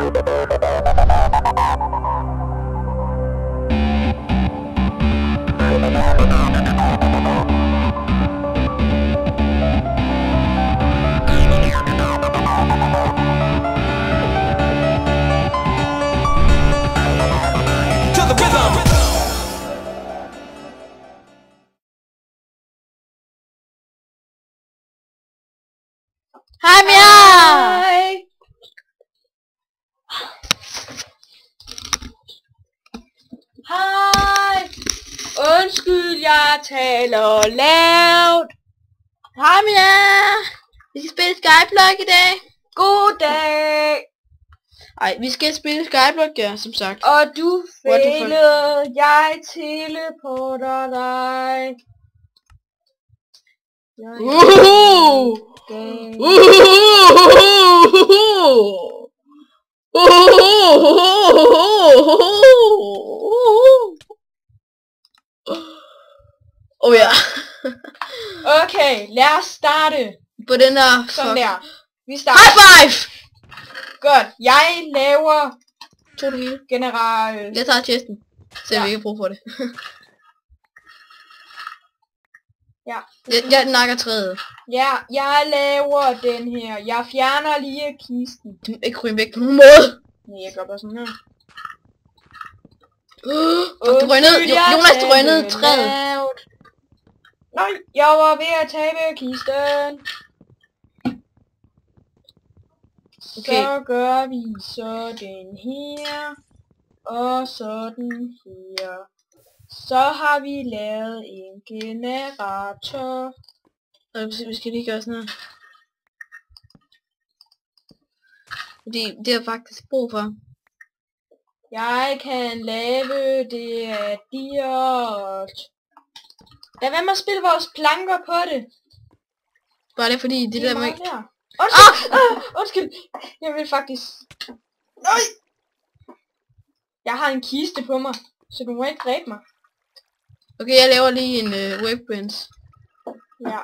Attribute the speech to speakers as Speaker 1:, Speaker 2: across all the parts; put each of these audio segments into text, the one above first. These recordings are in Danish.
Speaker 1: Hej Mia!
Speaker 2: Hej! Hej! Undskyld, jeg taler lavt.
Speaker 1: Hej Mia! Vi skal spille Skyblock i dag.
Speaker 2: God dag!
Speaker 1: Ej, vi skal spille Skyblock, ja, som sagt.
Speaker 2: Og du
Speaker 1: What the fuck?
Speaker 2: failede, jeg teleporter dig.
Speaker 1: Oh ja.
Speaker 2: Okay, lad os starte.
Speaker 1: På den der.
Speaker 2: Sådan der. Vi starter.
Speaker 1: High five!
Speaker 2: Godt. Jeg laver
Speaker 1: Tog det hele.
Speaker 2: general.
Speaker 1: Jeg tager chesten. Så jeg vil ikke bruge for det.
Speaker 2: Ja.
Speaker 1: Jeg nakker træet.
Speaker 2: Ja, jeg laver den her. Jeg fjerner lige kisten.
Speaker 1: Du må ikke ryge væk på nogen måde.
Speaker 2: Nej, jeg gør bare sådan her.
Speaker 1: Du røg ned. Jonas, du røg ned i træet.
Speaker 2: Nej, jeg var ved at tabe kisten.
Speaker 1: Okay.
Speaker 2: Så gør vi sådan her. Og sådan her. Så har vi lavet en generator.
Speaker 1: Vi skal lige gøre sådan her. Fordi det er faktisk brug for.
Speaker 2: Jeg kan lave det af dirt. Lad være med at spille vores planker på det.
Speaker 1: Bare det fordi det der med...
Speaker 2: Undskyld! Undskyld! Jeg vil faktisk... Nej! Jeg har en kiste på mig, så du må ikke dræbe mig.
Speaker 1: Okay, jeg laver lige en workbench.
Speaker 2: Ja.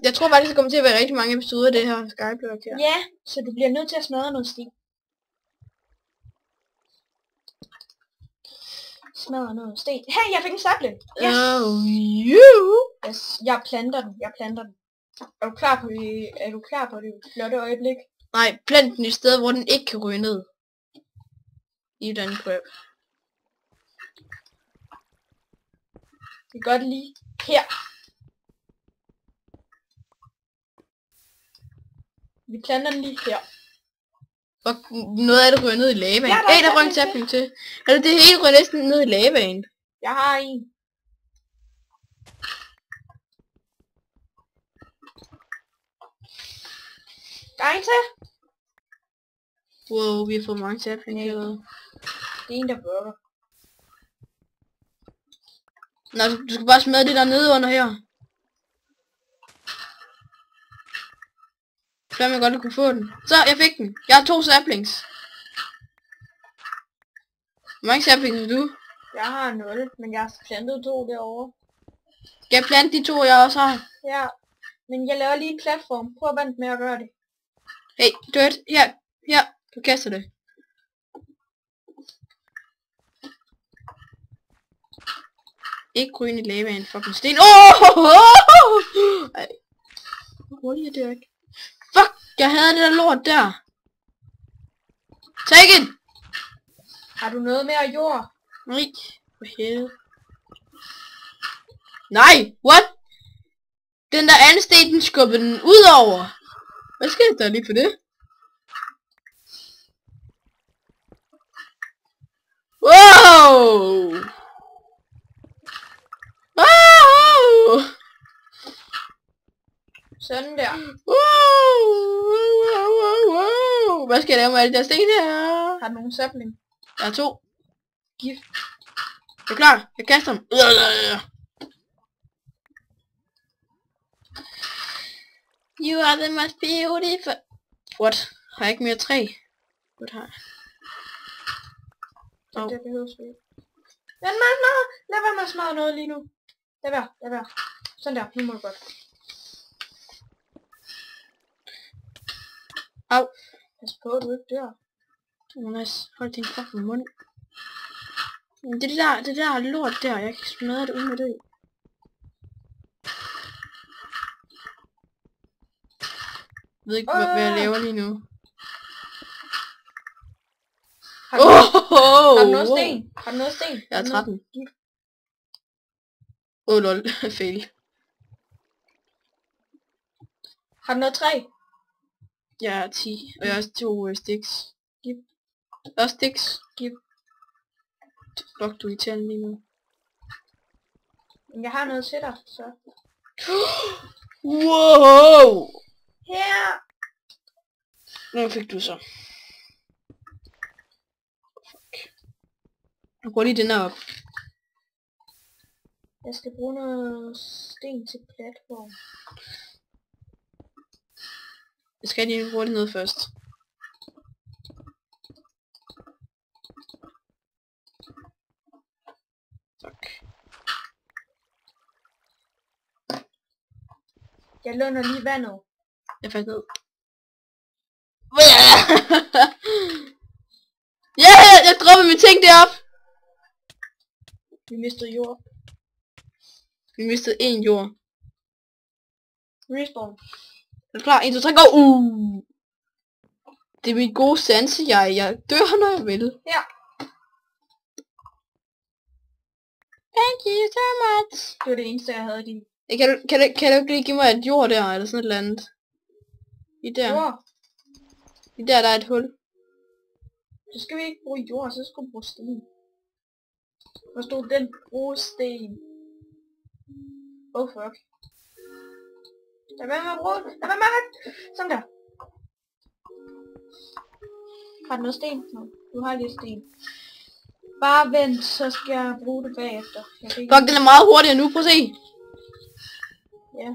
Speaker 1: Jeg tror faktisk, det kommer til at være rigtig mange episoder af det her Skyblock her.
Speaker 2: Ja, så du bliver nødt til at smadre noget sten. Smadre noget sten. Hey, jeg fik en sapling! Yes!
Speaker 1: Oh, you!
Speaker 2: Yes, jeg planter den. Er du klar på det flotte øjeblik?
Speaker 1: Nej, plant den i stedet, hvor den ikke kan ryge ned. I den prøve.
Speaker 2: Vi gør det lige her. Vi planter den lige her.
Speaker 1: Og noget af det ryger ned i lavaen.
Speaker 2: Ja,
Speaker 1: Hey, der røg en sapling til. Altså, det hele ryger næsten ned i lavaen.
Speaker 2: Jeg har en. Der er en til.
Speaker 1: Wow, vi har fået mange saplinger.
Speaker 2: Det er en, der burger.
Speaker 1: Nå, du skal bare smadre det der nede under her. Så jeg godt, du kunne få den. Så, jeg fik den. Jeg har 2 saplings. Hvor mange saplings har du?
Speaker 2: Jeg har 0, men jeg har plantet 2 derovre.
Speaker 1: Skal jeg plante de 2, jeg også har?
Speaker 2: Ja, men jeg laver lige en platform. Prøv at vente med at gøre det.
Speaker 1: Hey, Dirt, her, du kaster det. Ikke ryge i lavaen, fucking sten. Ej. Hvor hurtigt er det ikke? Fuck, jeg havde det der lort der. Take it!
Speaker 2: Har du noget mere jord?
Speaker 1: Nej, for helvede. Nej, what? Den der anden sten, den skubbede den ud over. Hvad skete der lige for det? Wow! Wow!
Speaker 2: Sådan der.
Speaker 1: Wow! Hvad skal jeg lave med alle de der sten her?
Speaker 2: Har du nogen sapling?
Speaker 1: Jeg har 2. Gift. Er du klar? Jeg kaster dem. You are the most beautiful. What? Har jeg ikke mere træ? What har jeg?
Speaker 2: Det behøves vi ikke. Lad være med at smadre noget lige nu. Lad være. Sådan der, nu må du godt.
Speaker 1: Au.
Speaker 2: Pas på, at du ikke dør.
Speaker 1: Jonas, hold din fucking mund. Det der lort der, jeg kan smadre det uden at dø. Jeg ved ikke, hvad jeg laver lige nu.
Speaker 2: Har du noget sten? Har du noget sten?
Speaker 1: Jeg er 13. Lol, fail.
Speaker 2: Har du noget træ?
Speaker 1: Jeg er 10, og jeg har 2 sticks.
Speaker 2: Giv.
Speaker 1: Også sticks.
Speaker 2: Giv.
Speaker 1: Fuck, du er irriterende lige nu.
Speaker 2: Jeg har noget til dig, så.
Speaker 1: Wow!
Speaker 2: Her!
Speaker 1: Hvad fik du så? Fuck. Jeg går lige den her op.
Speaker 2: Jeg skal bruge noget sten til platform.
Speaker 1: Jeg skal lige hurtigt ned først. Tak.
Speaker 2: Jeg låner lige vandet.
Speaker 1: Jeg faldt ned. Ja, jeg droppede mine ting derop.
Speaker 2: Vi mistede jord.
Speaker 1: Vi mistede 1 jord.
Speaker 2: Respawn.
Speaker 1: Er du klar? 1, 2, 3, go! Det er mit gode sanse, jeg dør, når jeg vil.
Speaker 2: Ja.
Speaker 1: Thank you so much.
Speaker 2: Det var det eneste, jeg havde i din.
Speaker 1: Kan du ikke lige give mig et jord der, eller sådan et eller andet? I der.
Speaker 2: Jord.
Speaker 1: I der er et hul.
Speaker 2: Så skal vi ikke bruge jord, så skal vi bruge sten. Hvor stod den? Bruge sten. Oh fuck. Lad være med at bruge det. Lad være med at... Sådan der. Har du noget sten? Nå, du har lidt sten. Bare vent, så skal jeg bruge det bagefter.
Speaker 1: Fuck, den er meget hurtigere nu, prøv at se.
Speaker 2: Ja.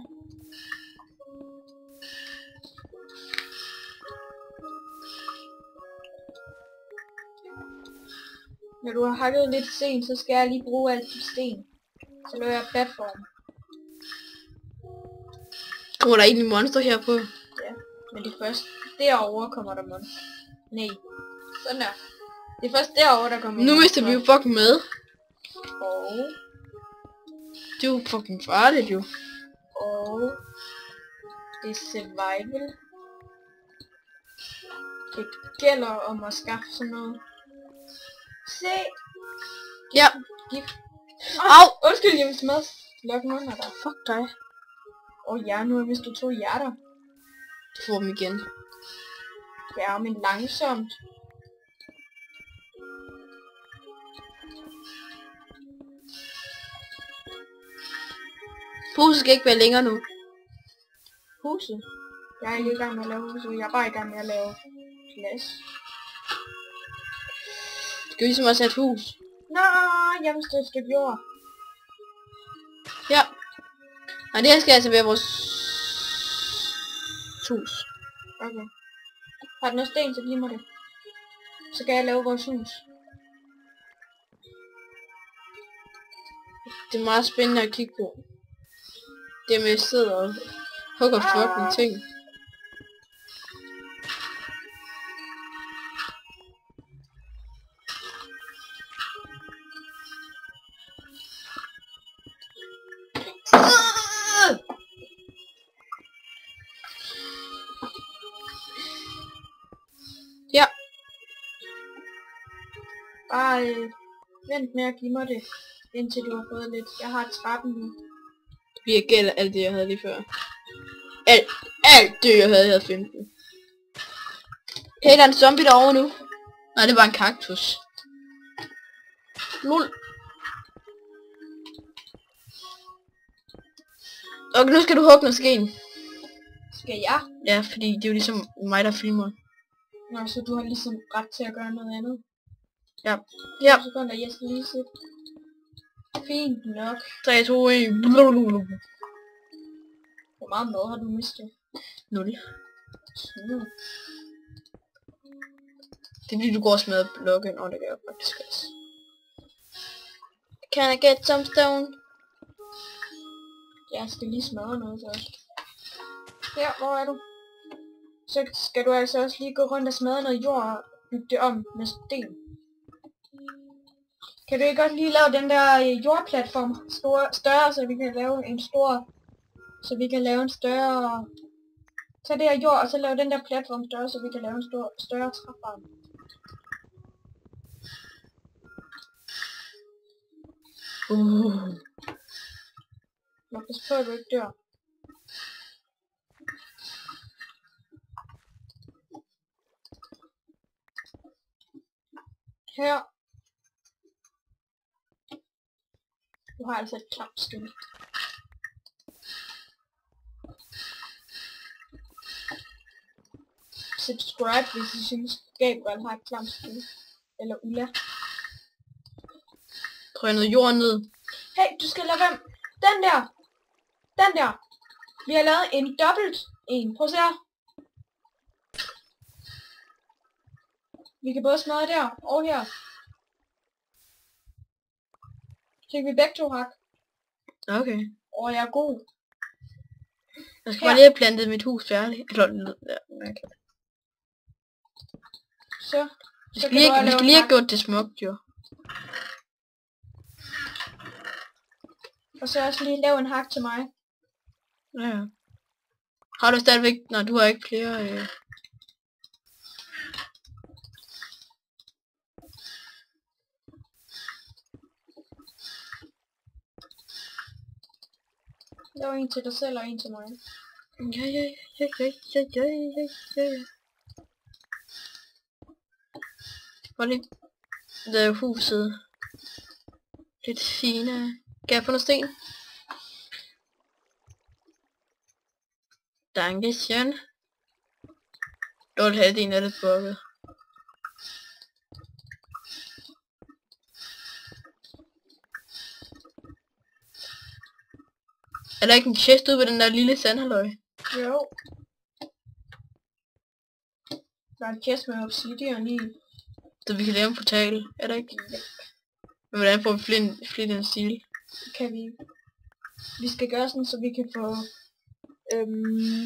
Speaker 2: Når du har hakket lidt sten, så skal jeg lige bruge alt dit sten. Så laver jeg platform.
Speaker 1: Kommer der egentlig monster her på?
Speaker 2: Ja, men det er først derovre kommer der monster. Nej. Sådan der. Det er først derovre, der kommer
Speaker 1: Nu mister vi jo fucking med.
Speaker 2: Og...
Speaker 1: Det er jo fucking farligt jo.
Speaker 2: Og... Det er survival. Det gælder om at skaffe sådan noget. Se!
Speaker 1: Ja.
Speaker 2: Gift.
Speaker 1: Au!
Speaker 2: Undskyld, jeg vil smadre lokken under dig.
Speaker 1: Fuck dig.
Speaker 2: Ja, nu har hvis du 2 hjerter.
Speaker 1: Du får dem igen.
Speaker 2: Ja, men langsomt.
Speaker 1: Huset skal ikke være længere nu.
Speaker 2: Huset? Jeg er ikke i gang med at lave huset. Jeg er bare i gang med at lave plads.
Speaker 1: Skal vi ligesom også have et hus?
Speaker 2: Nå, jeg vil stå et stykke jord.
Speaker 1: Ja. Nej, det her skal altså være vores hus.
Speaker 2: Okay. Har du noget sten, så giv mig det. Så kan jeg lave vores hus.
Speaker 1: Det er meget spændende at kigge på. Det med at sidde og hugger fucking ting. Ja.
Speaker 2: Bare vent med at give mig det, indtil du har fået lidt. Jeg har 13 nu.
Speaker 1: Vi gælder alt det, jeg havde lige før. Alt det, jeg havde 15. Hey, der er en zombie derovre nu. Nej, det var en kaktus. Lol. Og nu skal du hugge noget sten.
Speaker 2: Skal jeg?
Speaker 1: Ja, fordi det er jo ligesom mig, der filmer.
Speaker 2: Nå, så du har ligesom ret til at gøre noget andet.
Speaker 1: Ja. Ja.
Speaker 2: Så går der, jeg skal lige se. Fint nok.
Speaker 1: 3, 2, 1.
Speaker 2: Hvor meget mad har du mistet?
Speaker 1: 0.
Speaker 2: Sådan.
Speaker 1: Det er fordi, du går og smadrer blokken, og det gør jeg faktisk også. Can I get some stone?
Speaker 2: Jeg skal lige smadre noget først. Her, hvor er du? så skal du altså også lige gå rundt og smadre noget jord og bygge det om med sten. Kan du ikke godt lige lave den der jordplatform større, så vi kan lave en større... Tag det her jord, og så lave den der platform større, så vi kan lave en større træfarm. Må passe på, at du ikke dør. Her. Du har altså et klapskib. Subscribe, hvis I synes Gabriel har et klapskib. Eller Ulla.
Speaker 1: Drøg noget jord ned.
Speaker 2: Hey, du skal lade være. Den der. Den der. Vi har lavet en dobbelt en. Prøv at se her. Vi kan både smadre der og her. Så vi begge to hak.
Speaker 1: Okay.
Speaker 2: Og jeg er god.
Speaker 1: Jeg skal bare lige have plantet mit hus færdigt. Eller, ja, okay.
Speaker 2: Så.
Speaker 1: Vi skal lige have gjort det smukt, jo.
Speaker 2: Og så også lige lave en hak til mig.
Speaker 1: Ja. Har du stadigvæk... Nej, du har ikke flere...
Speaker 2: Lav en til dig selv og en til mig.
Speaker 1: Ja. Hvor lige lave huset lidt finere. Kan jeg få noget sten? Dankeschön. Dårligt halvdelen af det bukket. Er der ikke en chest ude ved den der lille sandhalvøj?
Speaker 2: Jo. Der er en chest med obsidian i.
Speaker 1: Så vi kan lave en portal, er der ikke? Men hvordan får vi flere den stil?
Speaker 2: Det kan vi ikke. Vi skal gøre sådan, så vi kan få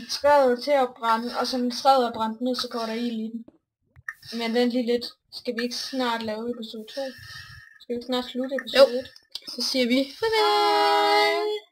Speaker 2: træet til at brænde, og så når træet er brændt ned, så går der ild i den. Men vent lige lidt. Skal vi ikke snart lave episode 2? Skal vi ikke snart slutte episode 1?
Speaker 1: Så siger vi farvel!